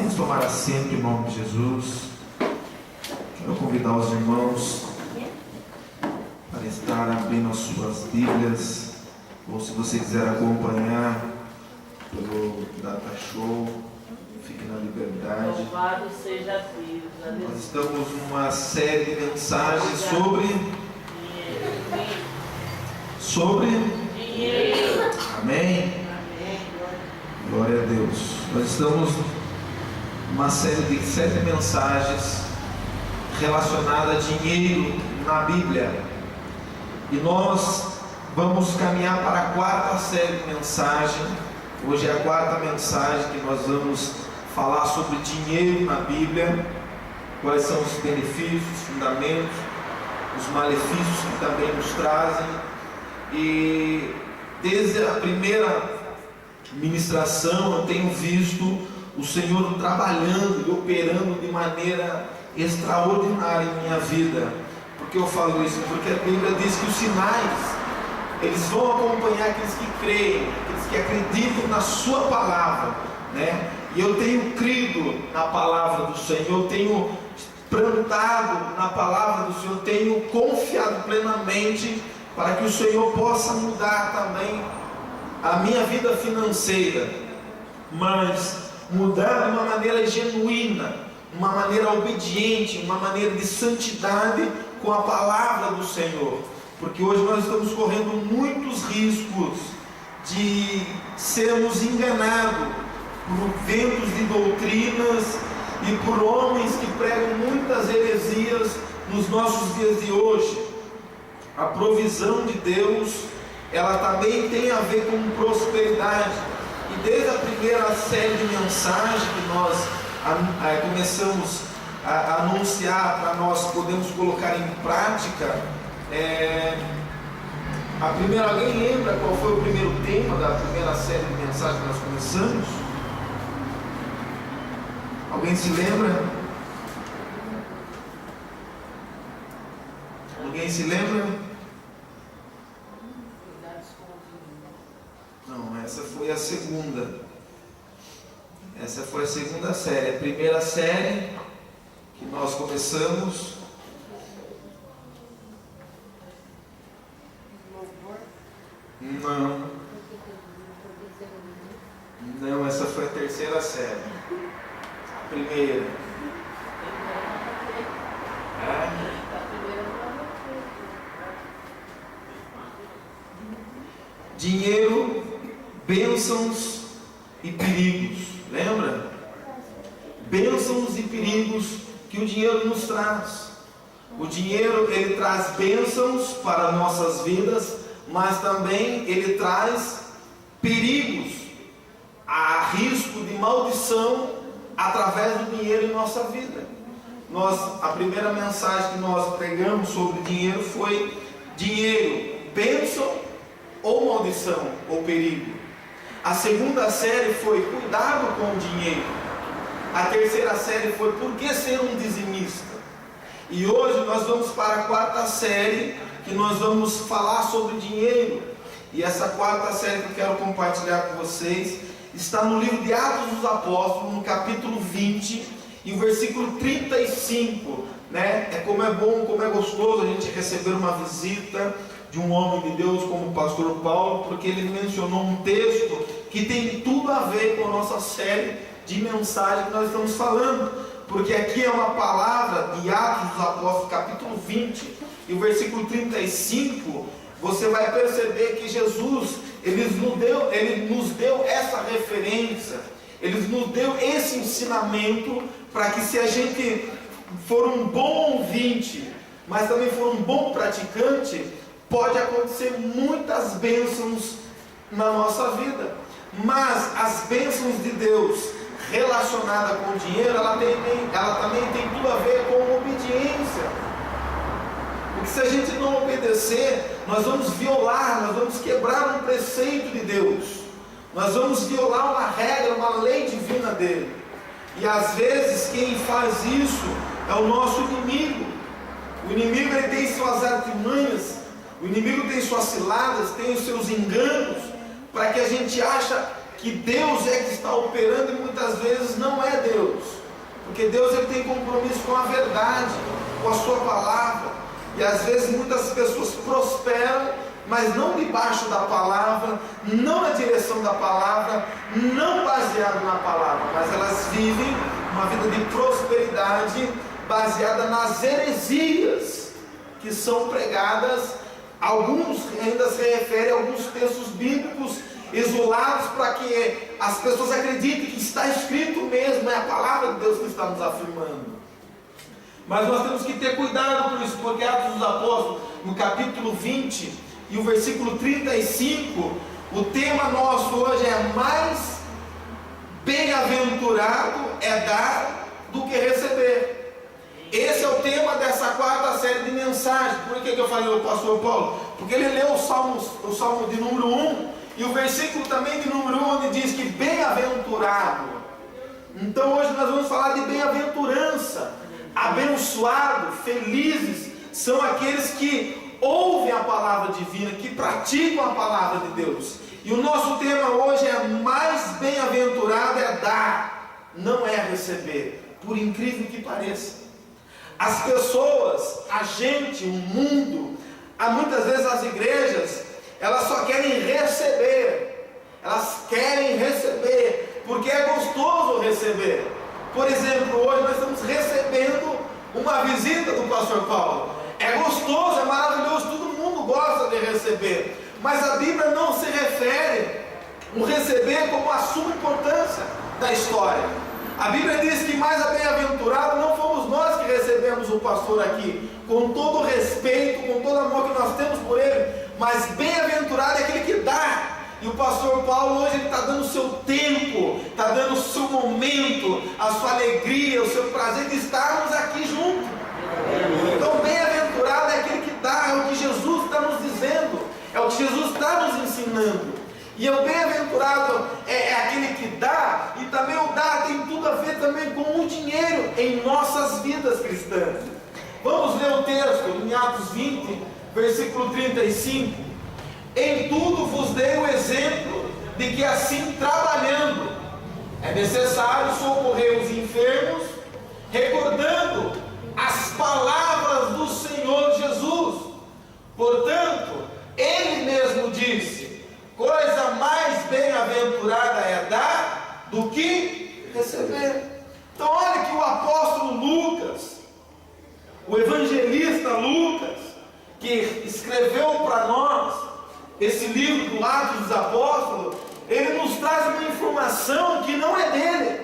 Podemos tomar assento em nome de Jesus. Quero convidar os irmãos para estar abrindo as suas Bíblias, ou se você quiser acompanhar pelo Data Show, fique na liberdade. Louvado seja Deus. Aleluia. Nós estamos numa série de mensagens sobre Dinheiro. Amém? Glória a Deus. Nós estamos numa série de 7 mensagens relacionadas a dinheiro na Bíblia. E nós vamos caminhar para a 4ª série de mensagem. Hoje é a 4ª mensagem que nós vamos falar sobre dinheiro na Bíblia. Quais são os benefícios, os fundamentos, os malefícios que também nos trazem. E desde a primeira ministração eu tenho visto o Senhor trabalhando e operando de maneira extraordinária em minha vida. Por que eu falo isso? Porque a Bíblia diz que os sinais, eles vão acompanhar aqueles que creem, aqueles que acreditam na sua palavra, né? E eu tenho crido na palavra do Senhor, eu tenho plantado na palavra do Senhor, tenho confiado plenamente para que o Senhor possa mudar também a minha vida financeira, mas mudar de uma maneira genuína, uma maneira obediente, uma maneira de santidade com a palavra do Senhor, porque hoje nós estamos correndo muitos riscos de sermos enganados por ventos de doutrinas e por homens que pregam muitas heresias nos nossos dias de hoje. A provisão de Deus, ela também tem a ver com prosperidade. E desde a primeira série de mensagens que nós começamos a anunciar para nós podermos colocar em prática, alguém lembra qual foi o primeiro tema da primeira série de mensagens que nós começamos? Alguém se lembra? Alguém se lembra? Não, essa foi a segunda. Essa foi a segunda série. A primeira série que nós começamos. Não, essa foi a terceira série. A primeira. Dinheiro, bênçãos e perigos. Lembra? Bênçãos e perigos que o dinheiro nos traz. O dinheiro, ele traz bênçãos para nossas vidas, mas também ele traz perigos, há risco de maldição através do dinheiro em nossa vida. A primeira mensagem que nós pregamos sobre dinheiro foi dinheiro, bênção ou maldição ou perigo. A segunda série foi cuidado com o dinheiro. A terceira série foi por que ser um dizimista. E hoje nós vamos para a 4ª série, que nós vamos falar sobre dinheiro. E essa 4ª série que eu quero compartilhar com vocês está no livro de Atos dos Apóstolos, no capítulo 20 e o versículo 35, né? Como é bom, como é gostoso a gente receber uma visita de um homem de Deus como o pastor Paulo, porque ele mencionou um texto que tem tudo a ver com a nossa série de mensagens que nós estamos falando, porque aqui é uma palavra de Atos dos Apóstolos, capítulo 20 e o versículo 35, você vai perceber que Jesus, ele nos deu essa referência, ele nos deu esse ensinamento, para que se a gente for um bom ouvinte, mas também for um bom praticante, pode acontecer muitas bênçãos na nossa vida. Mas as bênçãos de Deus relacionadas com o dinheiro, ela também tem tudo a ver com obediência. Porque se a gente não obedecer, nós vamos violar, nós vamos quebrar um preceito de Deus, nós vamos violar uma regra, uma lei divina dele. E às vezes quem faz isso é o nosso inimigo. O inimigo, ele tem suas artimanhas, o inimigo tem suas ciladas, tem os seus enganos, para que a gente ache que Deus é que está operando, e muitas vezes não é Deus. Porque Deus ele tem compromisso com a verdade, com a sua palavra. E às vezes muitas pessoas prosperam, mas não debaixo da palavra, não na direção da palavra, não baseado na palavra, mas elas vivem uma vida de prosperidade baseada nas heresias que são pregadas. Alguns ainda se referem a alguns textos bíblicos isolados para que as pessoas acreditem que está escrito mesmo, é a palavra de Deus que está nos afirmando. Mas nós temos que ter cuidado com isso, porque Atos dos Apóstolos, no capítulo 20 e o versículo 35, o tema nosso hoje é: mais bem-aventurado é dar do que receber. Esse é o tema dessa quarta série de mensagens. Por que eu falei ao pastor Paulo? Porque ele leu o Salmo de número 1 e o versículo também de número 1, onde diz que bem-aventurado. Então hoje nós vamos falar de bem-aventurança. Abençoado, felizes são aqueles que ouvem a palavra divina, que praticam a palavra de Deus. E o nosso tema hoje é: mais bem-aventurado é dar, não é receber. Por incrível que pareça, as pessoas, a gente, o mundo, muitas vezes as igrejas, elas só querem receber. Elas querem receber, porque é gostoso receber. Por exemplo, hoje nós estamos recebendo uma visita do pastor Paulo. É gostoso, é maravilhoso, todo mundo gosta de receber. Mas a Bíblia não se refere o receber como a suma importância da história. A Bíblia diz que mais bem-aventurado não fomos nós que recebemos o pastor aqui, com todo o respeito, com todo o amor que nós temos por ele, mas bem-aventurado é aquele que dá. E o pastor Paulo hoje está dando o seu tempo, está dando o seu momento, a sua alegria, o seu prazer de estarmos aqui juntos. Então bem-aventurado é aquele que dá, é o que Jesus está nos dizendo, é o que Jesus está nos ensinando. E o bem-aventurado é aquele que dá, e também o dar tem tudo a ver também com o dinheiro em nossas vidas cristãs. Vamos ler o texto em Atos 20, versículo 35. Em tudo vos dei o exemplo de que assim trabalhando é necessário socorrer os enfermos, recordando as palavras do Senhor Jesus. Portanto, ele mesmo disse: coisa mais bem-aventurada é dar do que receber. Então olha que o apóstolo Lucas, o evangelista Lucas, que escreveu para nós esse livro do Atos dos Apóstolos, ele nos traz uma informação que não é dele.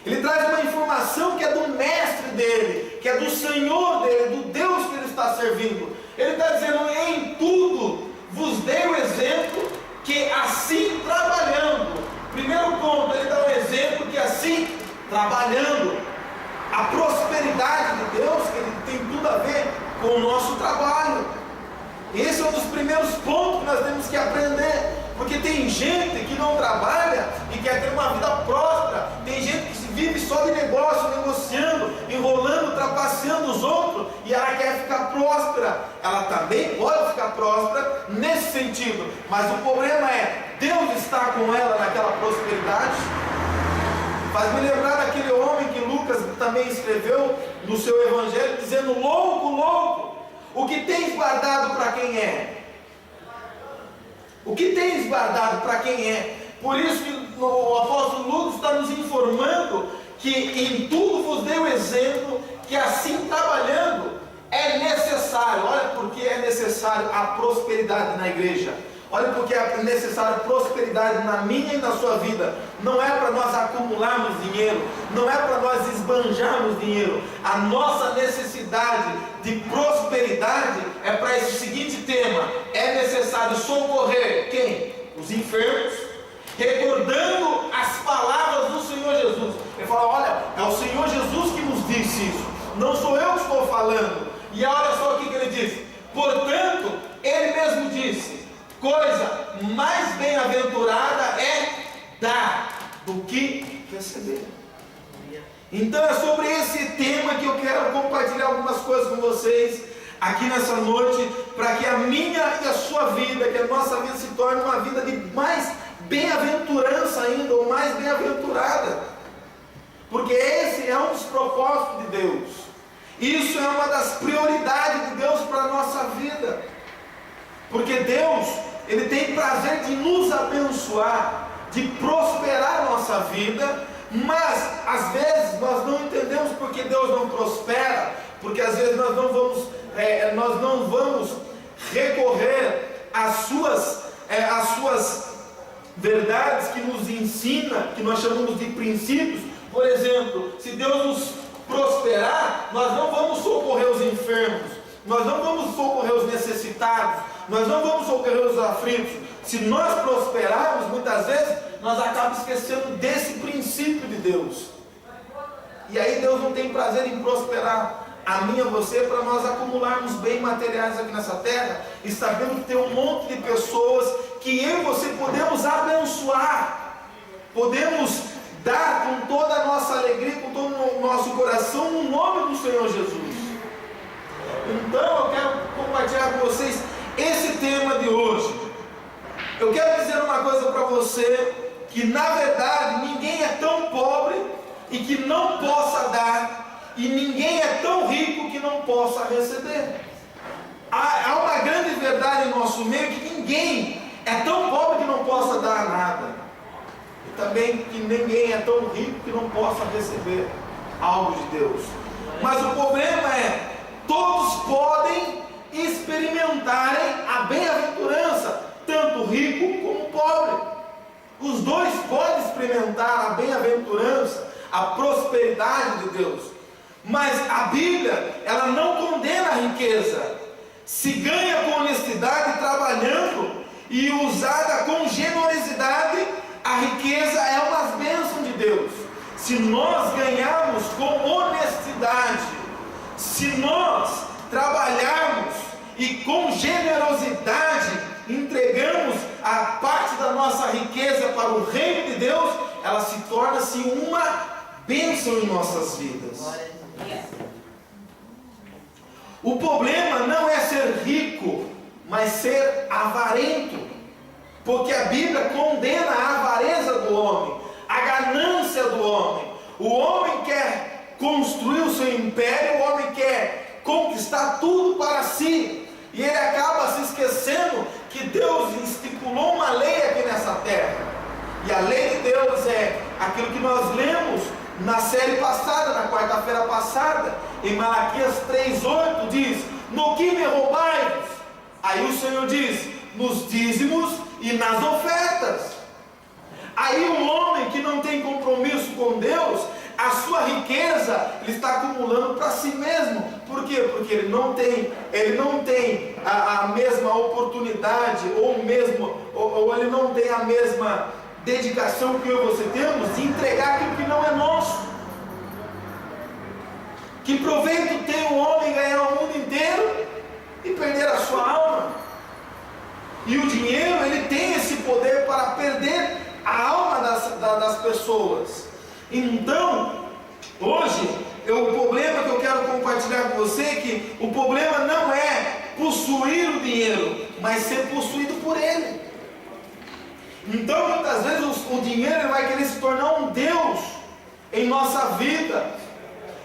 Ele traz uma informação que é do mestre dele, que é do Senhor dele, do Deus que ele está servindo. Ele está dizendo: em tudo vos dei o exemplo que assim trabalhando. Primeiro ponto, ele dá um exemplo que assim trabalhando. A prosperidade de Deus, que ele tem tudo a ver com o nosso trabalho. Esse é um dos primeiros pontos que nós temos que aprender, porque tem gente que não trabalha e quer ter uma vida próspera, tem gente que vive só de negócio, negociando, enrolando, trapaceando os outros, e ela quer ficar próspera. Ela também pode ficar próspera nesse sentido, mas o problema é: Deus está com ela naquela prosperidade? Faz me lembrar daquele homem que Lucas também escreveu no seu evangelho, dizendo: louco, louco, o que tens guardado para quem é? O que tens guardado para quem é? Por isso que o apóstolo Lucas está nos informando que em tudo vos dei o exemplo que assim trabalhando é necessário. Olha porque é necessário a prosperidade na igreja. Olha porque é necessário prosperidade na minha e na sua vida. Não é para nós acumularmos dinheiro, não é para nós esbanjarmos dinheiro. A nossa necessidade de prosperidade é para esse seguinte tema: é necessário socorrer quem? Os enfermos, recordando as palavras do Senhor Jesus. Ele fala: olha, é o Senhor Jesus que nos disse isso, não sou eu que estou falando. E olha só o que ele diz: portanto, ele mesmo disse, coisa mais bem-aventurada é dar do que receber. Então é sobre esse tema que eu quero compartilhar algumas coisas com vocês aqui nessa noite, para que a minha e a sua vida, que a nossa vida se torne uma vida de mais bem-aventurança ainda, ou mais bem-aventurada. Porque esse esse é um dos propósitos de Deus. Isso é uma das prioridades de Deus para a nossa vida. Porque Deus, Ele tem prazer de nos abençoar, de prosperar a nossa vida, mas às vezes nós não entendemos porque Deus não prospera, porque às vezes nós não vamos recorrer às suas verdades que nos ensina, que nós chamamos de princípios. Por exemplo, se Deus nos prosperar, nós não vamos socorrer os enfermos, nós não vamos socorrer os necessitados, nós não vamos socorrer os aflitos. Se nós prosperarmos, muitas vezes nós acabamos esquecendo desse princípio de Deus, e aí Deus não tem prazer em prosperar a mim e a você, para nós acumularmos bens materiais aqui nessa terra, e sabendo que tem um monte de pessoas que eu e você podemos abençoar, podemos dar com toda a nossa alegria, com todo o nosso coração, no nome do Senhor Jesus. Então eu quero compartilhar com vocês esse tema de hoje. Eu quero dizer uma coisa para você, que na verdade ninguém é tão pobre e que não possa dar, e ninguém é tão rico que não possa receber. Há uma grande verdade em nosso meio, que ninguém é tão pobre que não possa dar nada, e também que ninguém é tão rico que não possa receber algo de Deus. Mas o problema é, todos podem experimentarem a bem-aventurança, tanto rico como pobre. Os dois podem experimentar a bem-aventurança, a prosperidade de Deus. Mas a Bíblia, ela não condena a riqueza. Se ganha com honestidade, trabalhando, e usada com generosidade, a riqueza é uma bênção de Deus. Se nós ganharmos com honestidade, se nós trabalharmos e com generosidade entregamos a parte da nossa riqueza para o reino de Deus, ela se torna-se uma bênção em nossas vidas. O problema não é ser rico, mas ser avarento, porque a Bíblia condena a avareza do homem, a ganância do homem. O homem quer construir o seu império, o homem quer conquistar tudo para si, e ele acaba se esquecendo que Deus estipulou uma lei aqui nessa terra, e a lei de Deus é aquilo que nós lemos na série passada, na quarta-feira passada, em Malaquias 3:8, diz: no que me roubais? Aí o Senhor diz: nos dízimos e nas ofertas. Aí o homem que não tem compromisso com Deus, a sua riqueza ele está acumulando para si mesmo. Por quê? Porque ele não tem a mesma oportunidade, ou ele não tem a mesma dedicação que eu e você temos de entregar aquilo que não é nosso. Que proveito tem um homem ganhar o mundo inteiro e perder a sua alma? E o dinheiro, ele tem esse poder para perder a alma das pessoas. Então, hoje, o problema que eu quero compartilhar com você é que o problema não é possuir o dinheiro, mas ser possuído por ele. Então, muitas vezes o dinheiro ele vai querer se tornar um Deus em nossa vida,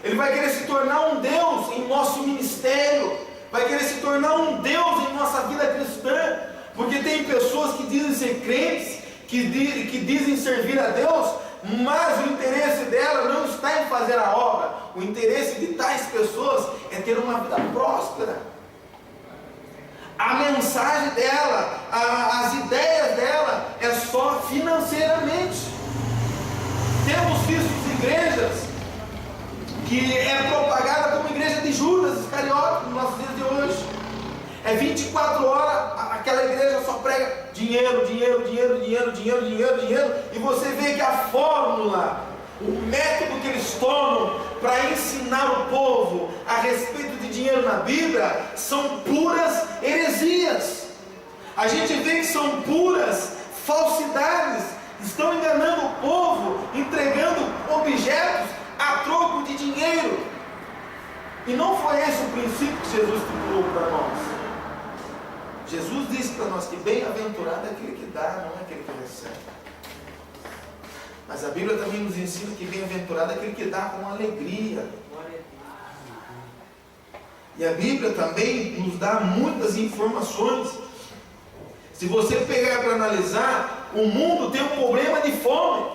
ele vai querer se tornar um Deus em nosso ministério, vai querer se tornar um Deus em nossa vida cristã, porque tem pessoas que dizem ser crentes, que dizem servir a Deus, mas o interesse dela não está em fazer a obra. O interesse de tais pessoas é ter uma vida próspera. A mensagem dela, as ideias dela é só financeiramente. Temos visto igrejas que é propagada como igreja de Judas Iscariote nos nossos dias de hoje. É 24 horas, aquela igreja só prega dinheiro, dinheiro, dinheiro, dinheiro, dinheiro, dinheiro, dinheiro, e você vê que a fórmula, o método que eles tomam para ensinar o povo a respeito de dinheiro na Bíblia são puras heresias. A gente vê que são puras falsidades, estão enganando o povo, entregando objetos a troco de dinheiro. E não foi esse o princípio que Jesus estipulou para nós. Jesus disse para nós que bem-aventurado é aquele que dá, não é aquele que recebe. Mas a Bíblia também nos ensina que bem-aventurado é aquele que dá com alegria. E a Bíblia também nos dá muitas informações. Se você pegar para analisar, o mundo tem um problema de fome.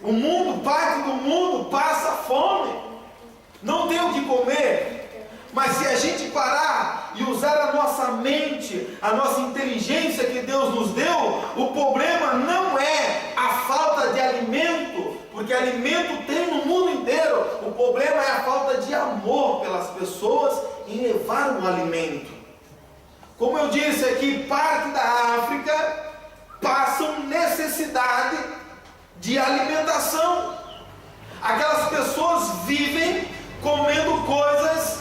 O mundo, parte do mundo passa fome. Não tem o que comer. Mas se a gente parar e usar a nossa mente, a nossa inteligência que Deus nos deu, o problema não é a falta de alimento, porque alimento tem no mundo inteiro. O problema é a falta de amor pelas pessoas em levar o alimento. Como eu disse aqui, parte da África passam necessidade de alimentação. Aquelas pessoas vivem comendo coisas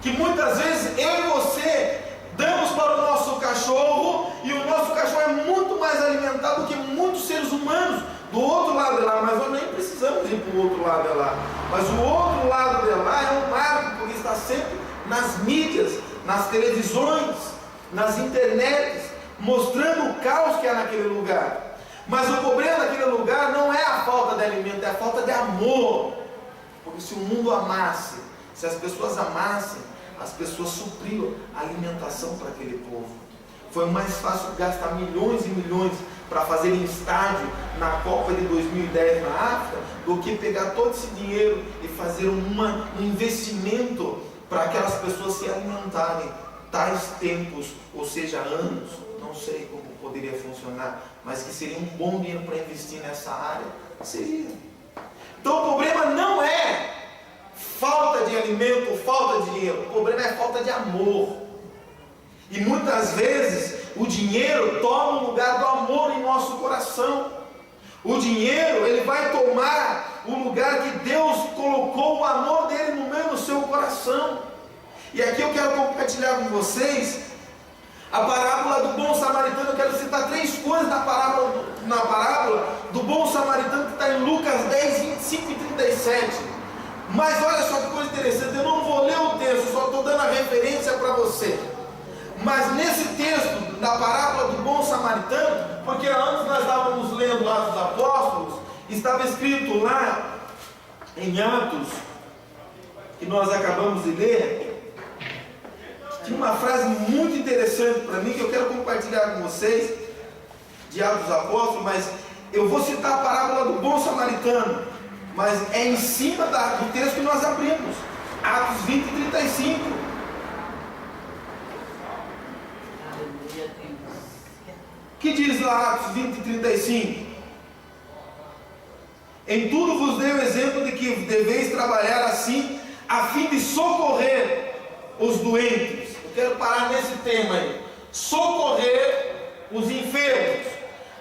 que muitas vezes eu e você damos para o nosso cachorro, e o nosso cachorro é muito mais alimentado do que muitos seres humanos do outro lado de lá, mas nós nem precisamos ir para o outro lado de lá. Mas o outro lado de lá é um marco, porque está sempre nas mídias, nas televisões, nas internets, mostrando o caos que há naquele lugar. Mas o problema daquele lugar não é a falta de alimento, é a falta de amor. Porque se o mundo amasse, se as pessoas amassem, as pessoas supriam a alimentação para aquele povo. Foi mais fácil gastar milhões e milhões para fazer em estádio na Copa de 2010 na África, do que pegar todo esse dinheiro e fazer um investimento para aquelas pessoas se alimentarem. Tais tempos, ou seja, anos, não sei como poderia funcionar, mas que seria um bom dinheiro para investir nessa área, seria. Então o problema não é falta de alimento, falta de dinheiro, o problema é falta de amor. E muitas vezes o dinheiro toma o lugar do amor em nosso coração. O dinheiro, ele vai tomar o lugar que Deus colocou o amor dele no meio do seu coração. E aqui eu quero compartilhar com vocês a parábola do bom samaritano. Eu quero citar 3 coisas na parábola do bom samaritano, que está em Lucas 10, 25 e 37. Mas olha só que coisa interessante, eu não vou ler o texto, só estou dando a referência para você. Mas nesse texto da parábola do bom samaritano, porque antes nós estávamos lendo Atos dos Apóstolos, estava escrito lá em Atos, que nós acabamos de ler, tinha uma frase muito interessante para mim, que eu quero compartilhar com vocês, de Atos dos Apóstolos, mas eu vou citar a parábola do bom samaritano, mas é em cima do texto que nós abrimos, Atos 20 e 35. Que diz lá Atos 20 e 35? Em tudo vos dei o exemplo de que deveis trabalhar assim, a fim de socorrer os doentes. Eu quero parar nesse tema aí. Socorrer os enfermos.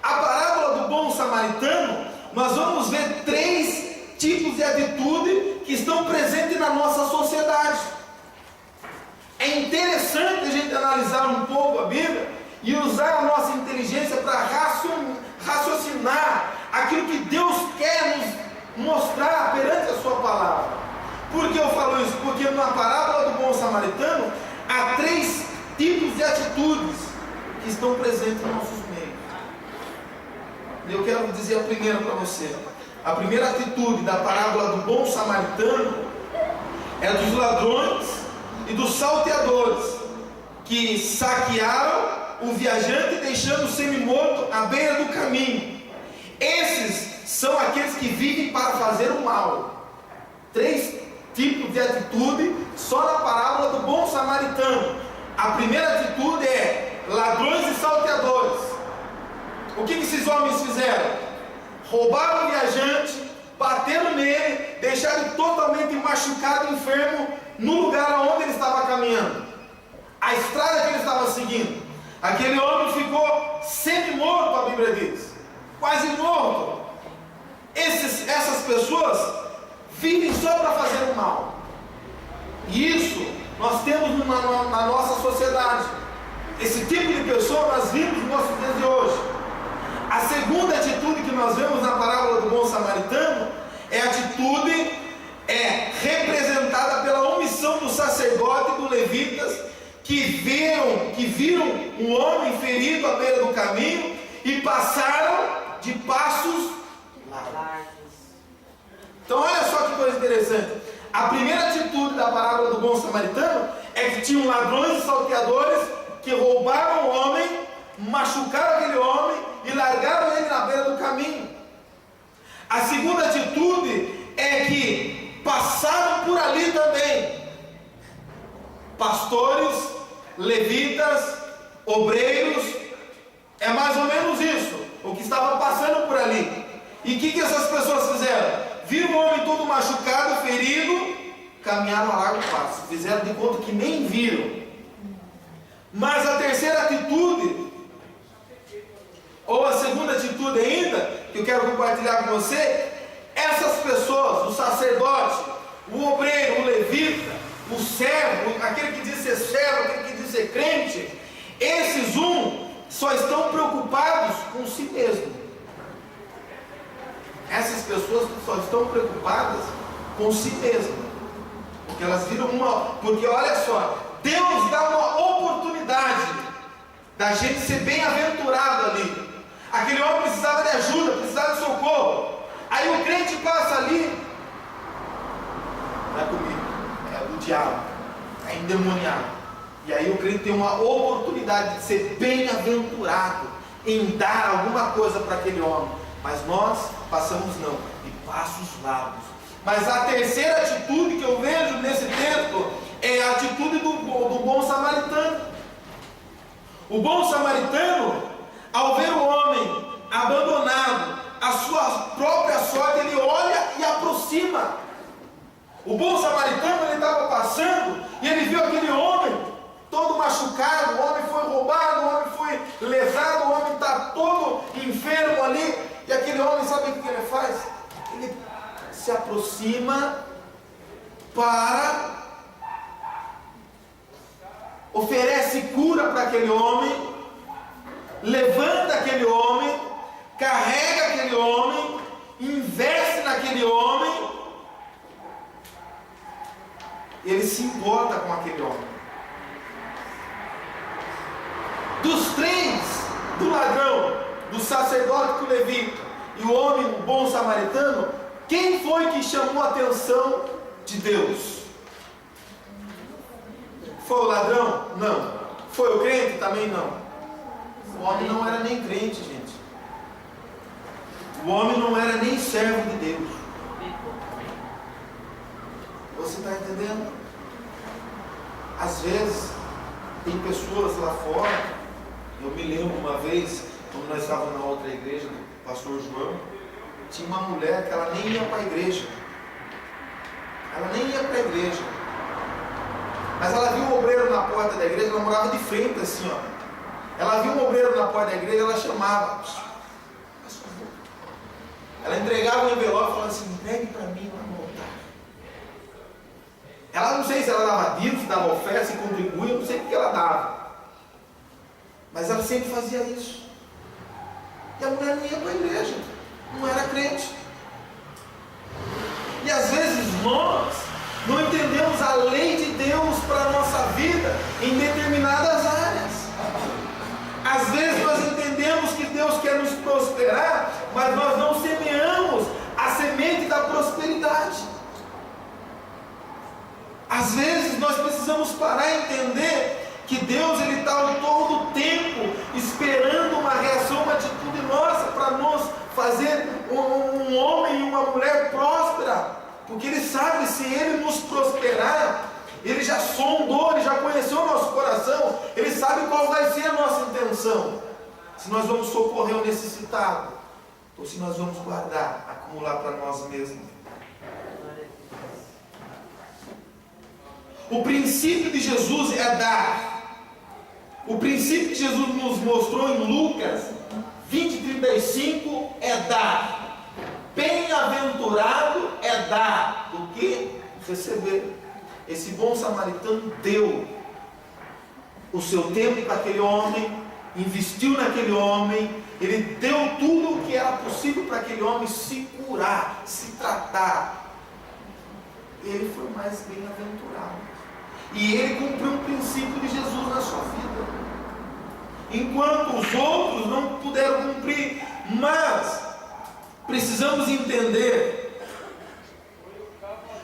A parábola do bom samaritano, nós vamos ver 3 tipos de atitude que estão presentes na nossa sociedade. É interessante a gente analisar um pouco a Bíblia e usar a nossa inteligência para raciocinar aquilo que Deus quer nos mostrar perante a sua palavra. Por que eu falo isso? Porque na parábola do bom samaritano há 3 tipos de atitudes que estão presentes nos nossos meios. Eu quero dizer a primeira para você. A primeira atitude da parábola do bom samaritano é dos ladrões e dos salteadores, que saquearam o viajante deixando o semi-morto à beira do caminho. Esses são aqueles que vivem para fazer o mal. 3 tipos de atitude só na parábola do bom samaritano. A primeira atitude é ladrões e salteadores. O que esses homens fizeram? Roubaram o viajante, bateram nele, deixaram ele totalmente machucado, enfermo, no lugar onde ele estava caminhando, a estrada que ele estava seguindo. Aquele homem ficou semi-morto, a Bíblia diz, quase morto. Essas pessoas vivem só para fazer o mal. E isso nós temos na nossa sociedade. Esse tipo de pessoa nós vimos nos nossos dias de hoje. A segunda atitude que nós vemos na parábola do bom samaritano é a atitude representada pela omissão do sacerdote e dos levitas, que viram um homem ferido à beira do caminho e passaram de passos largos. Largos. Então olha só que coisa interessante. A primeira atitude da parábola do bom samaritano é que tinham ladrões e salteadores que roubaram o homem, machucaram aquele homem e largaram ele na beira do caminho. A segunda atitude é que passaram por ali também pastores, levitas, obreiros. É mais ou menos isso o que estava passando por ali. E o que essas pessoas fizeram? Viram o homem todo machucado, ferido, caminharam a largo passo, fizeram de conta que nem viram. Mas a terceira atitude, ou a segunda atitude ainda, que eu quero compartilhar com você, essas pessoas, o sacerdote, o obreiro, o levita, o servo, aquele que diz ser servo, aquele que diz ser crente, esses só estão preocupados com si mesmo. Essas pessoas só estão preocupadas com si mesmas, porque elas viram porque olha só, Deus dá uma oportunidade da gente ser bem-aventurado ali. Aquele homem precisava de ajuda, precisava de socorro. Aí o crente passa ali, não é comigo, é do diabo, é endemoniado. E aí o crente tem uma oportunidade de ser bem-aventurado em dar alguma coisa para aquele homem. Mas nós passamos não, de passos largos. Mas a terceira atitude que eu vejo nesse texto é a atitude do bom samaritano. O bom samaritano, ao ver o homem abandonado, a sua própria sorte, ele olha e aproxima. O bom samaritano, ele estava passando e ele viu aquele homem todo machucado, o homem foi roubado, o homem foi lesado, o homem está todo enfermo ali. E aquele homem, sabe o que ele faz? Ele se aproxima para oferece cura para aquele homem, levanta aquele homem, carrega aquele homem, investe naquele homem. Ele se importa com aquele homem. Dos três, do ladrão, do sacerdote, do levita e o homem, o bom samaritano, quem foi que chamou a atenção de Deus? Foi o ladrão? Não. Foi o crente? Também não. O homem não era nem crente, gente. O homem não era nem servo de Deus. Você está entendendo? Às vezes tem pessoas lá fora. Eu me lembro uma vez, quando nós estávamos na outra igreja do pastor João, tinha uma mulher que ela nem ia para a igreja. Ela nem ia para a igreja. Mas ela viu um obreiro na porta da igreja, ela morava de frente assim, ó. Ela viu um obreiro na porta da igreja, ela chamava. Ela entregava um envelope e falava assim: entregue para mim lá no altar. Ela não sei se ela dava dízimo, se dava oferta, se contribuía, não sei o que ela dava. Mas ela sempre fazia isso. E a mulher não ia para a igreja, não era crente. E às vezes nós não entendemos a lei de Deus para a nossa vida em determinadas áreas. Às vezes nós entendemos que Deus quer nos prosperar, mas nós não semeamos a semente da prosperidade. Às vezes nós precisamos parar e entender que Deus está todo o tempo esperando uma reação, uma atitude nossa para nos fazer um homem e uma mulher próspera, porque Ele sabe, se Ele nos prosperar, Ele já sondou, Ele já conheceu o nosso coração, Ele sabe qual vai ser a nossa intenção, se nós vamos socorrer o necessitado, ou se nós vamos guardar, acumular para nós mesmos. O princípio de Jesus é dar. O princípio que Jesus nos mostrou em Lucas 20:35 é dar. Bem-aventurado é dar do que receber. Esse bom samaritano deu o seu tempo para aquele homem, investiu naquele homem, ele deu tudo o que era possível para aquele homem se curar, se tratar. Ele foi mais bem-aventurado. E ele cumpriu o princípio de Jesus na sua vida. Enquanto os outros não puderam cumprir Mas precisamos entender.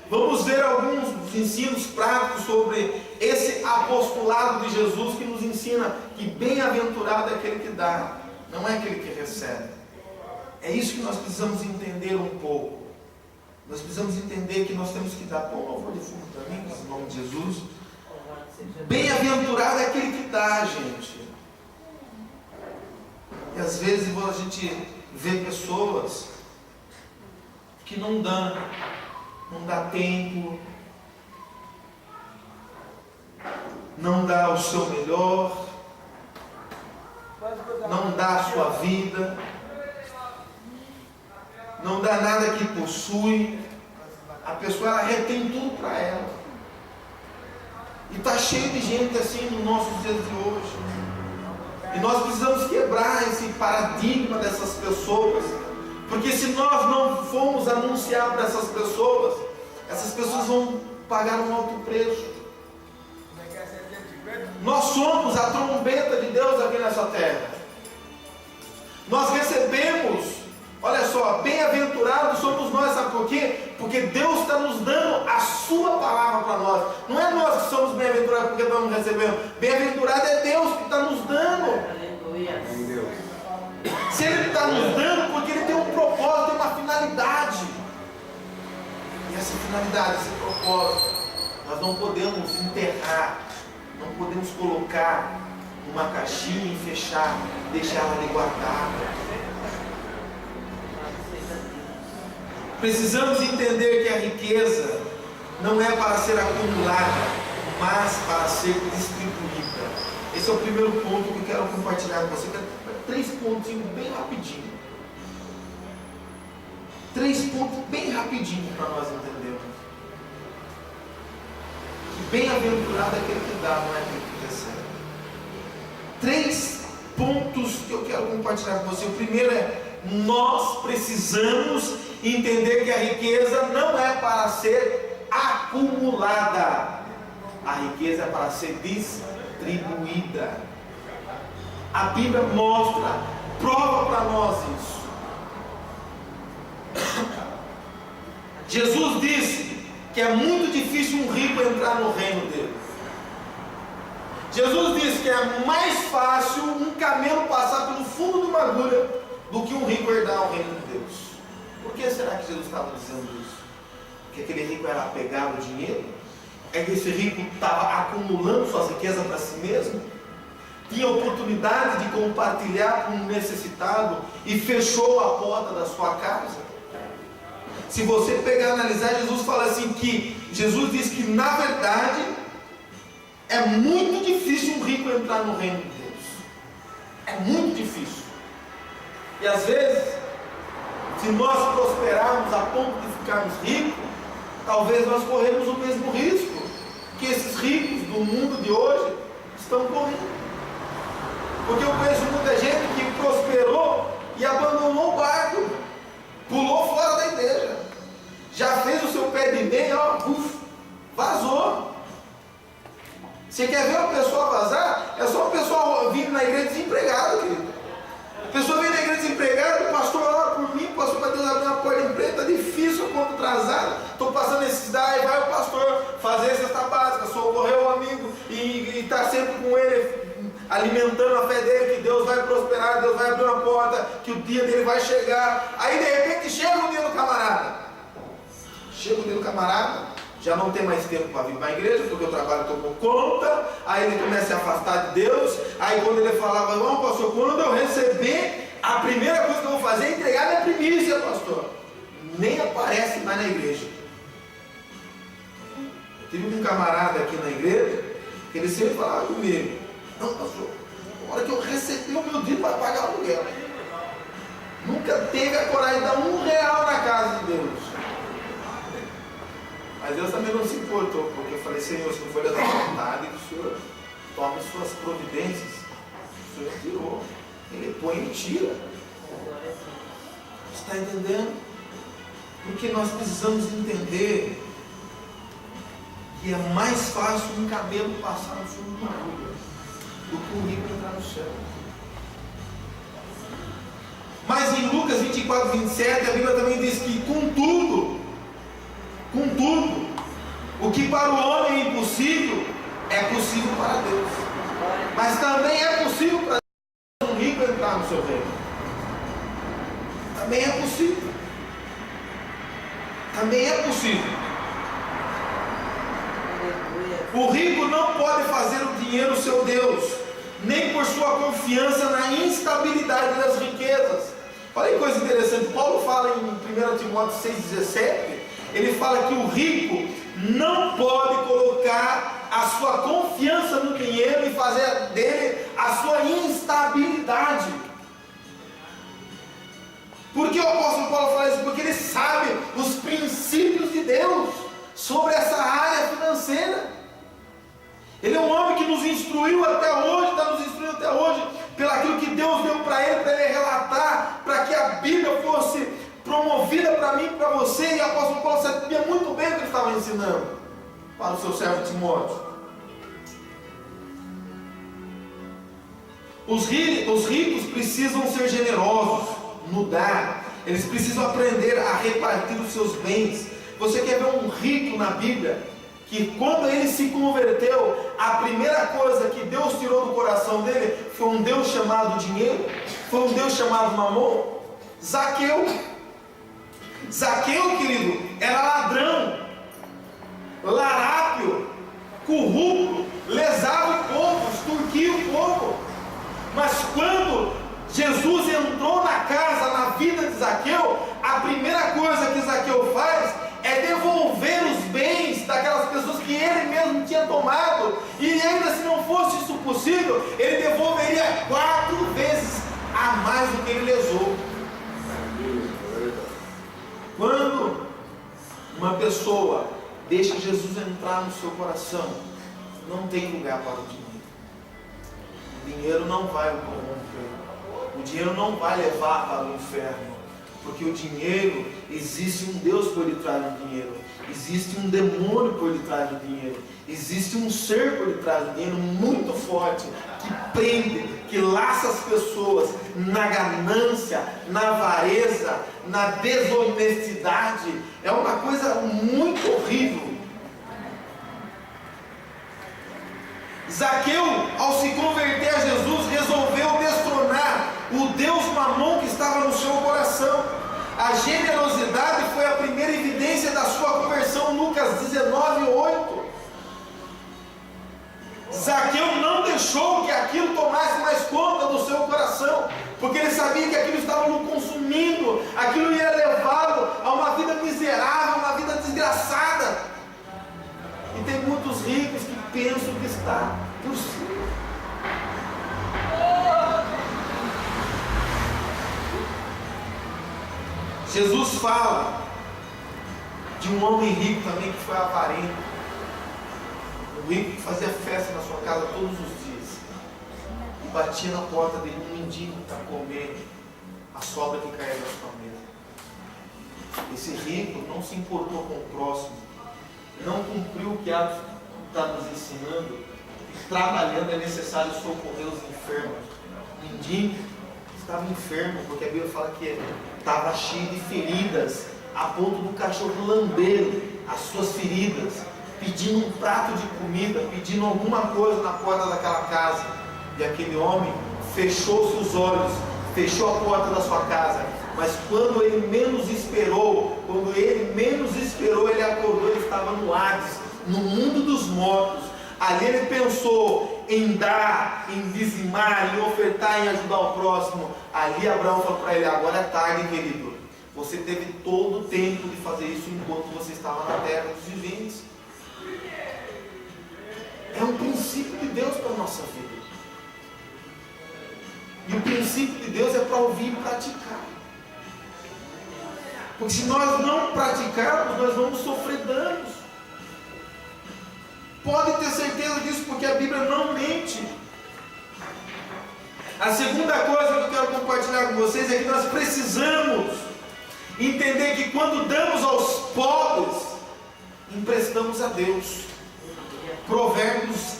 Vamos ver alguns ensinos práticos sobre esse apostolado de Jesus, que nos ensina que bem-aventurado é aquele que dá, não é aquele que recebe. É isso que nós precisamos entender um pouco. Nós precisamos entender que nós temos que dar. Põe um louvor de fundo para mim, em nome de Jesus. Bem-aventurado é aquele que dá, gente. E às vezes a gente vê pessoas que não dão, não dá tempo, não dá o seu melhor, não dá a sua vida, não dá nada que possui. A pessoa, ela retém tudo para ela. E está cheio de gente assim nos nossos dias de hoje. E nós precisamos quebrar esse paradigma dessas pessoas. Porque se nós não formos anunciar para essas pessoas vão pagar um alto preço. Nós somos a trombeta de Deus aqui nessa terra. Nós recebemos, olha só, bem-aventurados somos nós, sabe por quê? Porque Deus está nos dando a sua palavra para nós. Não é nós que somos bem-aventurados porque estamos recebendo. Bem-aventurado é Deus que está nos dando. Se Ele está nos dando, porque Ele tem um propósito, tem uma finalidade. E essa finalidade, esse propósito, nós não podemos enterrar, não podemos colocar numa caixinha e fechar, deixar ela ali guardada. Precisamos entender que a riqueza não é para ser acumulada, mas para ser distribuída. Esse é o primeiro ponto que eu quero compartilhar com você. 3 pontinhos bem rapidinho. 3 pontos bem rapidinho para nós entendermos. Que bem-aventurado é aquele que dá, não é aquele que recebe. 3 pontos que eu quero compartilhar com você. O primeiro é: nós precisamos entender que a riqueza não é para ser acumulada. A riqueza é para ser distribuída. A Bíblia mostra, prova para nós isso. Jesus disse que é muito difícil um rico entrar no reino dele. Jesus disse que é mais fácil um camelo passar pelo fundo de uma agulha do que um rico herdar o reino de Deus. Por que será que Jesus estava dizendo isso? Porque aquele rico era apegado ao dinheiro? É que esse rico estava acumulando suas riquezas para si mesmo? Tinha oportunidade de compartilhar com um necessitado e fechou a porta da sua casa? Se você pegar e analisar, Jesus fala assim que Jesus diz que na verdade é muito difícil um rico entrar no reino de Deus. É muito difícil. E às vezes, se nós prosperarmos a ponto de ficarmos ricos, talvez nós corremos o mesmo risco que esses ricos do mundo de hoje estão correndo. Porque eu conheço muita gente que prosperou e abandonou o barco, pulou fora da igreja, já fez o seu pé de meia, vazou. Você quer ver uma pessoa vazar? É só uma pessoa vindo na igreja desempregada, querido. A pessoa vem na igreja desempregada, o pastor ora por mim, o pastor para Deus abrir uma porta de emprego, está difícil, eu conto atrasado, estou passando necessidade, aí vai o pastor fazer cesta básica, socorrer o amigo e está sempre com ele, alimentando a fé dele, que Deus vai prosperar, Deus vai abrir uma porta, que o dia dele vai chegar. Aí de repente chega o dia do camarada. Chega o dia do camarada, já não tem mais tempo para vir para a igreja, porque o trabalho tomou conta. Aí ele começa a se afastar de Deus. Aí quando ele falava: não, pastor, quando eu receber, a primeira coisa que eu vou fazer é entregar minha primícia, pastor. Nem aparece mais na igreja. Eu tive um camarada aqui na igreja, que ele sempre falava comigo: não, pastor, na hora que eu receber o meu dinheiro para pagar o aluguel. Nunca teve a coragem de dar R$1 na casa de Deus. Mas Deus também não se importou, porque eu falei: Senhor, se não for da tua vontade, o Senhor tome suas providências. O Senhor tirou. Ele põe e tira. Você está entendendo? Porque nós precisamos entender que é mais fácil um camelo passar no fundo de uma agulha do que um rico entrar no céu. Mas em Lucas 24, 27, a Bíblia também diz que contudo, o que para o homem é impossível, é possível para Deus. Mas também é possível para um rico entrar no seu reino. Também é possível. Também é possível. O rico não pode fazer o dinheiro seu Deus, nem por sua confiança na instabilidade das riquezas. Olha que coisa interessante, Paulo fala em 1 Timóteo 6,17, ele fala que o rico não pode colocar a sua confiança no dinheiro e fazer dele a sua instabilidade. Por que o apóstolo Paulo fala isso? Porque ele sabe os princípios de Deus sobre essa área financeira. Ele é um homem que nos instruiu até hoje, está nos instruindo até hoje, pelo aquilo que Deus deu para ele relatar, para que a Bíblia fosse promovida para mim e para você. E o apóstolo Paulo sabia muito bem o que ele estava ensinando para o seu servo Timóteo. Os ricos precisam ser generosos no dar, eles precisam aprender a repartir os seus bens. Você quer ver um rico na Bíblia? Que quando ele se converteu, a primeira coisa que Deus tirou do coração dele foi um Deus chamado dinheiro, foi um Deus chamado mamon. Zaqueu, querido, era ladrão, larápio, corrupto, lesava o povo, extorquia o povo. Mas quando Jesus entrou na casa, na vida de Zaqueu, a primeira coisa que Zaqueu faz é devolver os bens daquelas pessoas que ele mesmo tinha tomado, e ainda se não fosse isso possível, ele devolveria 4 vezes a mais do que ele lesou. Quando uma pessoa deixa Jesus entrar no seu coração, não tem lugar para o dinheiro. O dinheiro não vai o corromper, o dinheiro não vai levar para o inferno. Porque o dinheiro, existe um Deus por detrás do dinheiro, existe um demônio por detrás do dinheiro, existe um ser por detrás do dinheiro muito forte, que prende, que laça as pessoas na ganância, na avareza, na desonestidade. É uma coisa muito horrível. Zaqueu, ao se converter a Jesus, resolveu destronar o Deus mamon que estava no seu coração. A generosidade foi a primeira evidência da sua conversão, Lucas 19:8. Zaqueu não deixou que aquilo tomasse mais conta do seu coração, porque ele sabia que aquilo estava o consumindo, aquilo ia levá-lo a uma vida miserável, uma vida desgraçada. E tem muitos ricos que pensam que está por cima. Jesus fala de um homem rico também que foi avarento. Um rico que fazia festa na sua casa todos os dias e batia na porta dele um mendigo para comer a sobra que caía da sua mesa. Esse rico não se importou com o próximo, não cumpriu o que Atos está nos ensinando. Trabalhando é necessário socorrer os enfermos. O mendigo estava enfermo, porque a Bíblia fala que estava cheio de feridas, a ponto do cachorro lamber as suas feridas, pedindo um prato de comida, pedindo alguma coisa na porta daquela casa. E aquele homem fechou seus olhos, fechou a porta da sua casa, mas quando ele menos esperou, ele acordou, ele estava no Hades, no mundo dos mortos. Ali ele pensou em dar, em dizimar, em ofertar, em ajudar o próximo. Ali Abraão falou para ele: agora é tarde, querido. Você teve todo o tempo de fazer isso enquanto você estava na terra dos viventes. É um princípio de Deus para a nossa vida. E o princípio de Deus é para ouvir e praticar. Porque se nós não praticarmos, nós vamos sofrer danos. Pode ter certeza disso, porque a Bíblia não mente. A segunda coisa que eu quero compartilhar com vocês é que nós precisamos entender que quando damos aos pobres, emprestamos a Deus. Provérbios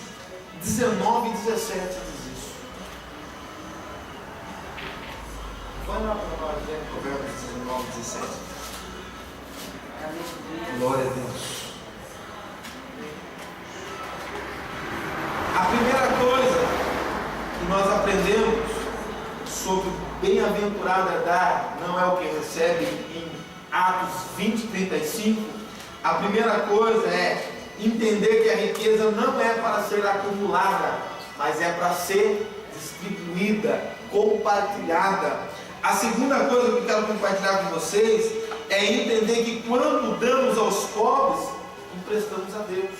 19:17 diz isso. Provérbios 19, 17. Aleluia. Glória a Deus. A primeira coisa que nós aprendemos sobre bem-aventurado é dar, não é o que recebe, em Atos 20, 35. A primeira coisa é entender que a riqueza não é para ser acumulada, mas é para ser distribuída, compartilhada. A segunda coisa que eu quero compartilhar com vocês é entender que quando damos aos pobres, emprestamos a Deus.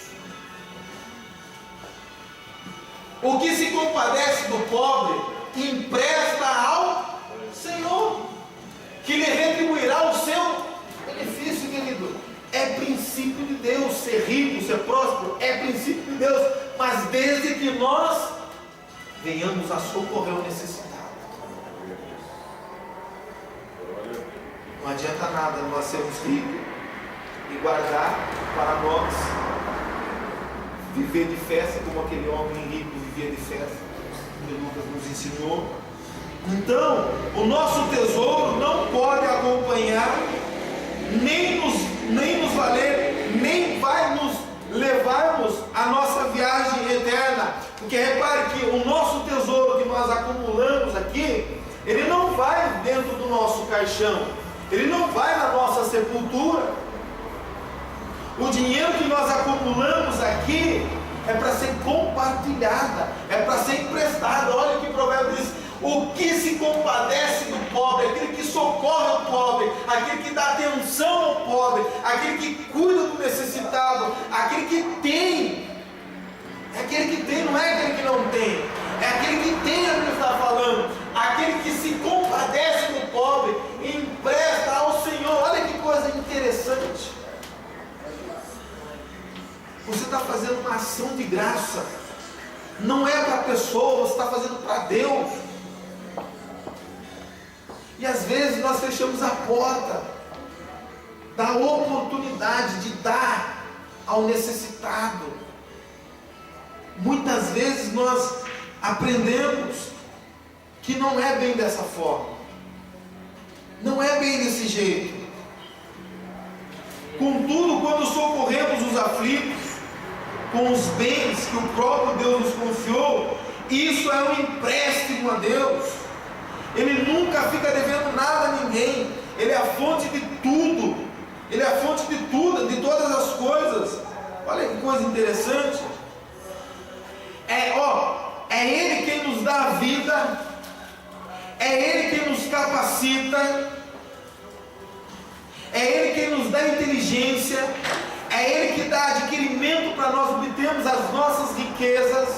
O que se compadece do pobre, empresta ao Senhor, que lhe retribuirá o seu benefício, querido. É princípio de Deus, ser rico, ser próspero, é princípio de Deus, mas desde que nós venhamos a socorrer o necessitado. Não adianta nada nós sermos ricos e guardar para nós, viver de festa, como aquele homem rico vivia de festa, que Lucas nos ensinou. Então, o nosso tesouro não pode acompanhar, nem nos valer, nem vai nos levarmos a nossa viagem eterna. Porque repare que o nosso tesouro que nós acumulamos aqui, ele não vai dentro do nosso caixão, ele não vai na nossa sepultura. O dinheiro que nós acumulamos aqui é para ser compartilhada, é para ser emprestada. Olha o que o provérbio diz: o que se compadece do pobre, aquele que socorre o pobre, aquele que dá atenção ao pobre, aquele que cuida do necessitado, aquele que tem. É aquele que tem, não é aquele que não tem. É aquele que tem, é o que está falando. Aquele que se compadece do pobre, empresta ao Senhor. Olha que coisa interessante. Você está fazendo uma ação de graça. Não é para a pessoa, você está fazendo para Deus. E às vezes nós fechamos a porta da oportunidade de dar ao necessitado. Muitas vezes nós aprendemos que não é bem dessa forma. Não é bem desse jeito. Contudo, quando socorremos os aflitos com os bens que o próprio Deus nos confiou, isso é um empréstimo a Deus. Ele nunca fica devendo nada a ninguém. Ele é a fonte de tudo. Ele é a fonte de tudo, de todas as coisas. Olha que coisa interessante. É Ele quem nos dá a vida, é Ele quem nos capacita, é Ele quem nos dá inteligência, é Ele que dá adquirimento para nós obtermos as nossas riquezas.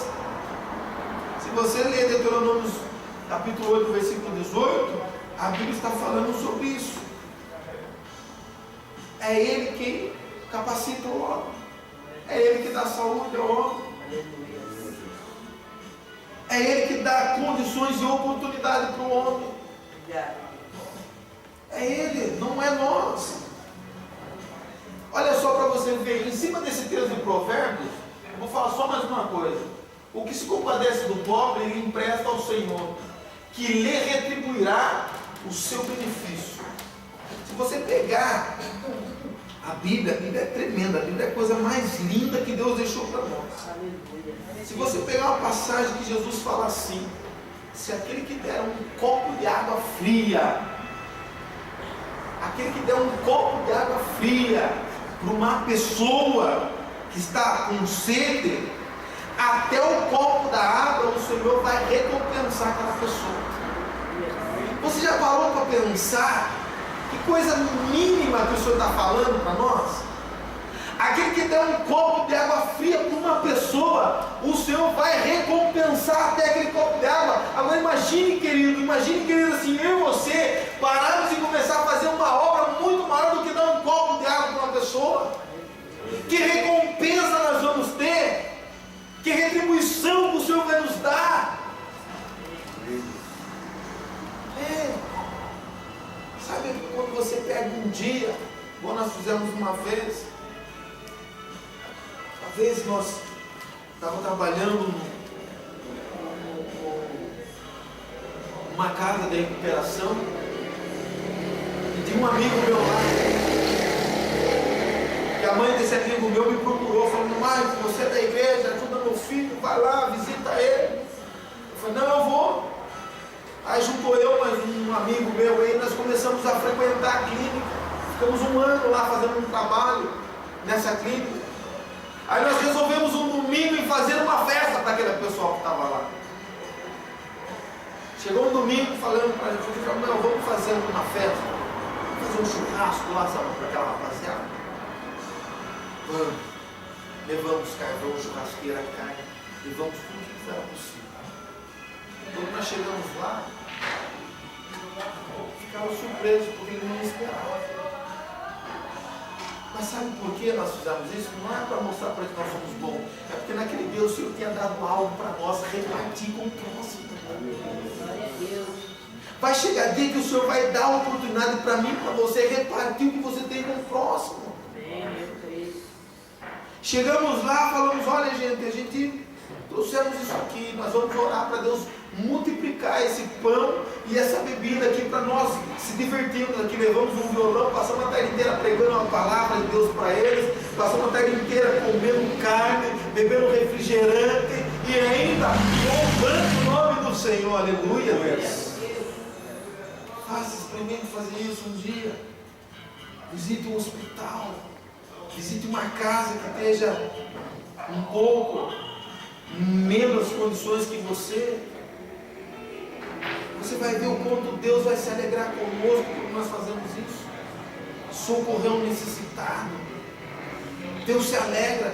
Se você ler Deuteronômio capítulo 8, versículo 18, a Bíblia está falando sobre isso. É Ele quem capacita o homem, é Ele que dá saúde ao homem, é Ele que dá condições e oportunidade para o homem. É Ele, não é nós. Olha só para você ver, em cima desse texto de Provérbios, eu vou falar só mais uma coisa. O que se compadece do pobre, ele empresta ao Senhor, que lhe retribuirá o seu benefício. Se você pegar a Bíblia é tremenda, a Bíblia é a coisa mais linda que Deus deixou para nós. Se você pegar uma passagem que Jesus fala assim: se aquele que der um copo de água fria, aquele que der um copo de água fria para uma pessoa que está com sede, até o copo da água o Senhor vai recompensar aquela pessoa. Você já parou para pensar que coisa mínima que o Senhor está falando para nós? Aquele que der um copo de água fria para uma pessoa, o Senhor vai recompensar até aquele copo de água. Agora imagine, querido, assim, eu e você pararmos e começar a fazer uma obra muito maior do que dar um copo de água para uma pessoa. Que recompensa nós vamos ter? Que retribuição que o Senhor vai nos dar? Sabe quando você pega um dia, como nós fizemos uma vez nós estávamos trabalhando numa casa de recuperação, Tinha um amigo meu lá, que a mãe desse amigo meu me procurou, falando: Marcos, você é da igreja, ajuda meu filho, vai lá, visita ele. Eu falei: não, eu vou. Aí juntou eu, mais um amigo meu aí, nós começamos a frequentar a clínica. Ficamos um ano lá fazendo um trabalho nessa clínica. Aí nós resolvemos um domingo em fazer uma festa para aquele pessoal que estava lá. Chegou um domingo falando para a gente: não, vamos fazer uma festa, vamos fazer um churrasco lá, sabe, para aquela rapaziada. Vamos. Levamos carvão, churrasqueira, carne, levamos tudo que era possível. Quando nós chegamos lá, ficaram surpresos porque ele não esperava. Mas sabe por que nós fizemos isso? Não é para mostrar para eles que nós somos bons, é porque naquele dia o Senhor tinha dado algo para nós repartir com o próximo. Vai chegar dia que o Senhor vai dar a oportunidade para mim, para você repartir o que você tem com o próximo. Chegamos lá, falamos: olha gente, a gente trouxemos isso aqui, nós vamos orar para Deus multiplicar esse pão e essa bebida aqui para nós se divertirmos aqui. Levamos um violão, passamos a tarde inteira pregando a palavra de Deus para eles, passamos a tarde inteira comendo carne, bebendo refrigerante e ainda louvando o nome do Senhor. Aleluia. Experimente fazer isso um dia. Visite um hospital, visite uma casa que esteja um pouco menos condições que você. Você vai ver o quanto Deus vai se alegrar conosco quando nós fazemos isso. Socorrer um necessitado. Deus se alegra.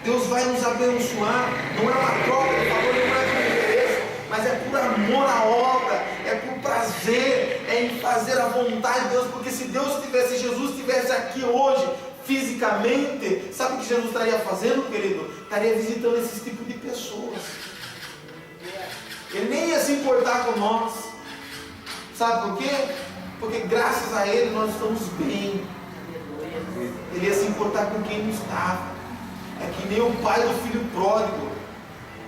Deus vai nos abençoar. Não é uma troca de favor, não é por interesse, mas é por amor à obra, é por prazer, é em fazer a vontade de Deus. Porque se Deus tivesse, se Jesus estivesse aqui hoje, fisicamente, sabe o que Jesus estaria fazendo, querido? Estaria visitando esse tipo de pessoas. Ele nem ia se importar com nós. Sabe por quê? Porque graças a Ele nós estamos bem. Ele ia se importar com quem não estava. É que nem o pai do filho pródigo.